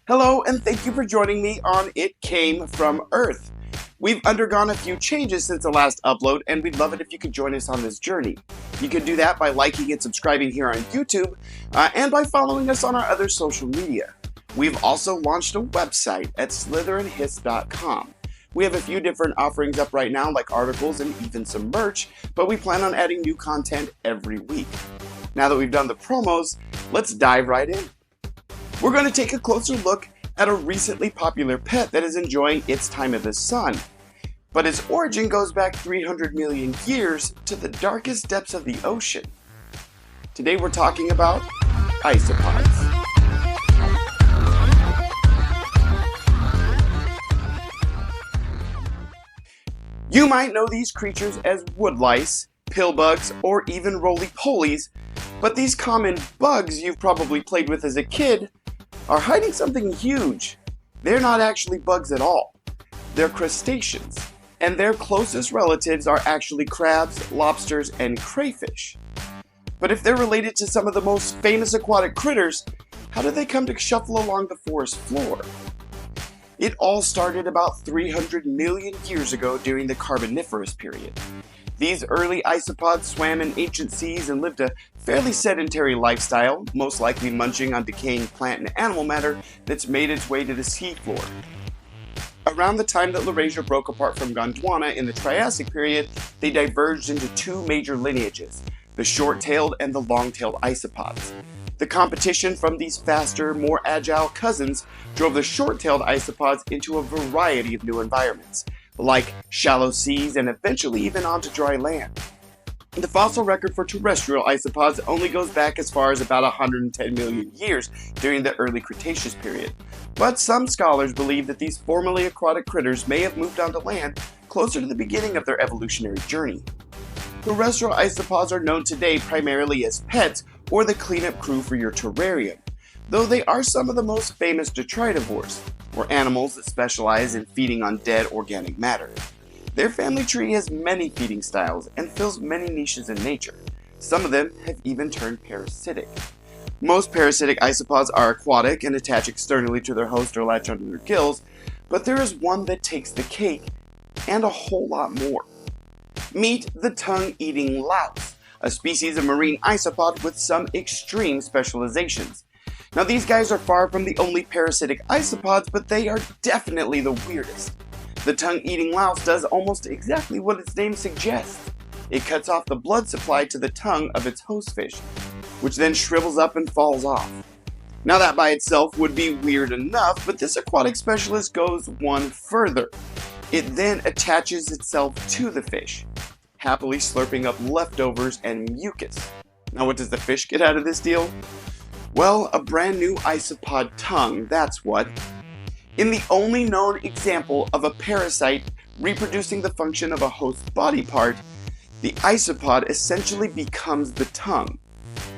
Hello, and thank you for joining me on It Came From Earth. We've undergone a few changes since the last upload, and we'd love it if you could join us on this journey. You can do that by liking and subscribing here on YouTube, and by following us on our other social media. We've also launched a website at slitherandhiss.com. We have a few different offerings up right now, like articles and even some merch, but we plan on adding new content every week. Now that we've done the promos, let's dive right in. We're going to take a closer look at a recently popular pet that is enjoying its time in the sun. But its origin goes back 300 million years to the darkest depths of the ocean. Today we're talking about isopods. You might know these creatures as woodlice, pillbugs, or even roly-polies, but these common bugs you've probably played with as a kid are hiding something huge. They're not actually bugs at all. They're crustaceans, and their closest relatives are actually crabs, lobsters, and crayfish. But if they're related to some of the most famous aquatic critters, how did they come to shuffle along the forest floor? It all started about 300 million years ago during the Carboniferous period. These early isopods swam in ancient seas and lived a fairly sedentary lifestyle, most likely munching on decaying plant and animal matter that's made its way to the seafloor. Around the time that Laurasia broke apart from Gondwana in the Triassic period, they diverged into two major lineages, the short-tailed and the long-tailed isopods. The competition from these faster, more agile cousins drove the short-tailed isopods into a variety of new environments, like shallow seas and eventually even onto dry land. The fossil record for terrestrial isopods only goes back as far as about 110 million years during the early Cretaceous period, but some scholars believe that these formerly aquatic critters may have moved onto land closer to the beginning of their evolutionary journey. Terrestrial isopods are known today primarily as pets or the cleanup crew for your terrarium, though they are some of the most famous detritivores, or animals that specialize in feeding on dead organic matter. Their family tree has many feeding styles and fills many niches in nature. Some of them have even turned parasitic. Most parasitic isopods are aquatic and attach externally to their host or latch onto their gills, but there is one that takes the cake, and a whole lot more. Meet the tongue-eating louse, a species of marine isopod with some extreme specializations. Now these guys are far from the only parasitic isopods, but they are definitely the weirdest. The tongue-eating louse does almost exactly what its name suggests. It cuts off the blood supply to the tongue of its host fish, which then shrivels up and falls off. Now that by itself would be weird enough, but this aquatic specialist goes one further. It then attaches itself to the fish, happily slurping up leftovers and mucus. Now what does the fish get out of this deal? Well, a brand new isopod tongue, that's what. In the only known example of a parasite reproducing the function of a host body part, the isopod essentially becomes the tongue.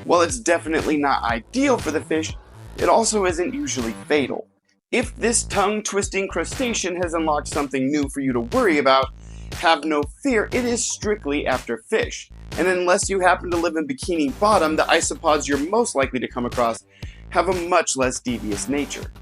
While it's definitely not ideal for the fish, it also isn't usually fatal. If this tongue-twisting crustacean has unlocked something new for you to worry about, have no fear, it is strictly after fish. And unless you happen to live in Bikini Bottom, the isopods you're most likely to come across have a much less devious nature.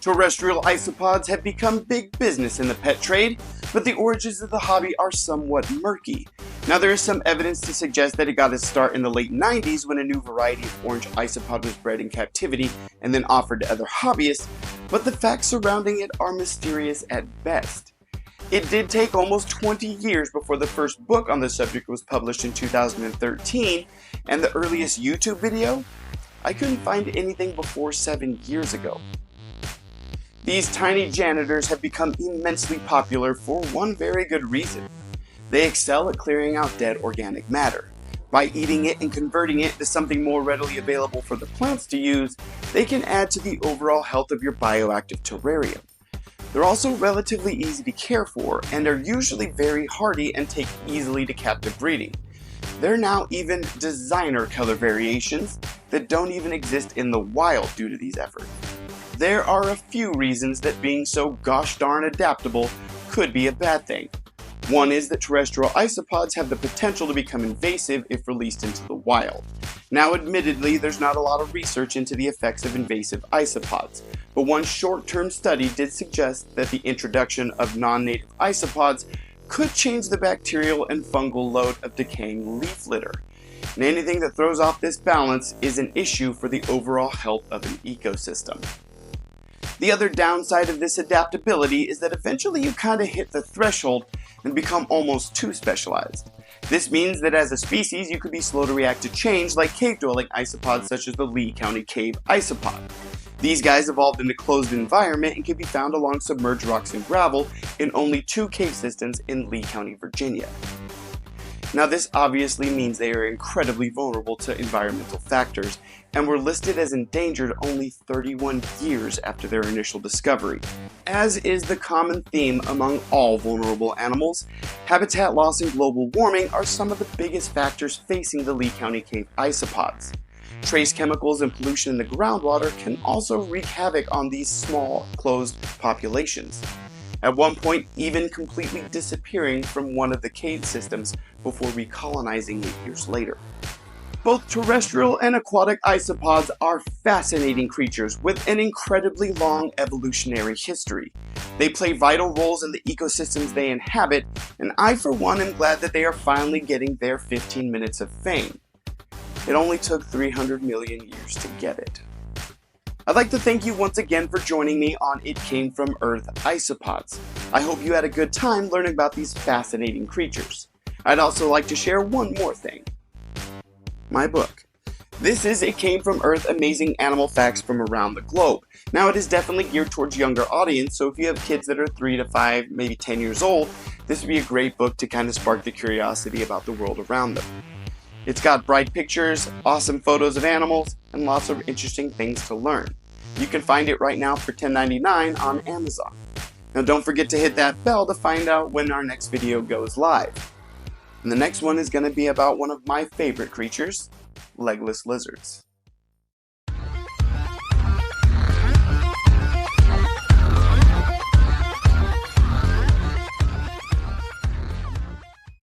Terrestrial isopods have become big business in the pet trade, but the origins of the hobby are somewhat murky. Now there is some evidence to suggest that it got its start in the late 90s when a new variety of orange isopod was bred in captivity and then offered to other hobbyists, but the facts surrounding it are mysterious at best. It did take almost 20 years before the first book on the subject was published in 2013, and the earliest YouTube video? I couldn't find anything before 7 years ago. These tiny janitors have become immensely popular for one very good reason. They excel at clearing out dead organic matter. By eating it and converting it to something more readily available for the plants to use, they can add to the overall health of your bioactive terrarium. They're also relatively easy to care for and are usually very hardy and take easily to captive breeding. There are now even designer color variations that don't even exist in the wild due to these efforts. There are a few reasons that being so gosh darn adaptable could be a bad thing. One is that terrestrial isopods have the potential to become invasive if released into the wild. Now admittedly, there's not a lot of research into the effects of invasive isopods, but one short-term study did suggest that the introduction of non-native isopods could change the bacterial and fungal load of decaying leaf litter. And anything that throws off this balance is an issue for the overall health of an ecosystem. The other downside of this adaptability is that eventually you kind of hit the threshold and become almost too specialized. This means that as a species you could be slow to react to change, like cave-dwelling isopods such as the Lee County cave isopod. These guys evolved in a closed environment and can be found along submerged rocks and gravel in only 2 cave systems in Lee County, Virginia. Now this obviously means they are incredibly vulnerable to environmental factors and were listed as endangered only 31 years after their initial discovery. As is the common theme among all vulnerable animals, habitat loss and global warming are some of the biggest factors facing the Lee County cave isopods. Trace chemicals and pollution in the groundwater can also wreak havoc on these small, closed populations, at one point even completely disappearing from one of the cave systems before recolonizing 8 years later. Both terrestrial and aquatic isopods are fascinating creatures with an incredibly long evolutionary history. They play vital roles in the ecosystems they inhabit, and I for one am glad that they are finally getting their 15 minutes of fame. It only took 300 million years to get it. I'd like to thank you once again for joining me on It Came From Earth Isopods. I hope you had a good time learning about these fascinating creatures. I'd also like to share one more thing. My book. This is It Came From Earth Amazing Animal Facts from Around the Globe. Now it is definitely geared towards younger audience, so if you have kids that are 3 to 5, maybe 10 years old, this would be a great book to kind of spark the curiosity about the world around them. It's got bright pictures, awesome photos of animals, and lots of interesting things to learn. You can find it right now for $10.99 on Amazon. Now don't forget to hit that bell to find out when our next video goes live. And the next one is going to be about one of my favorite creatures, legless lizards.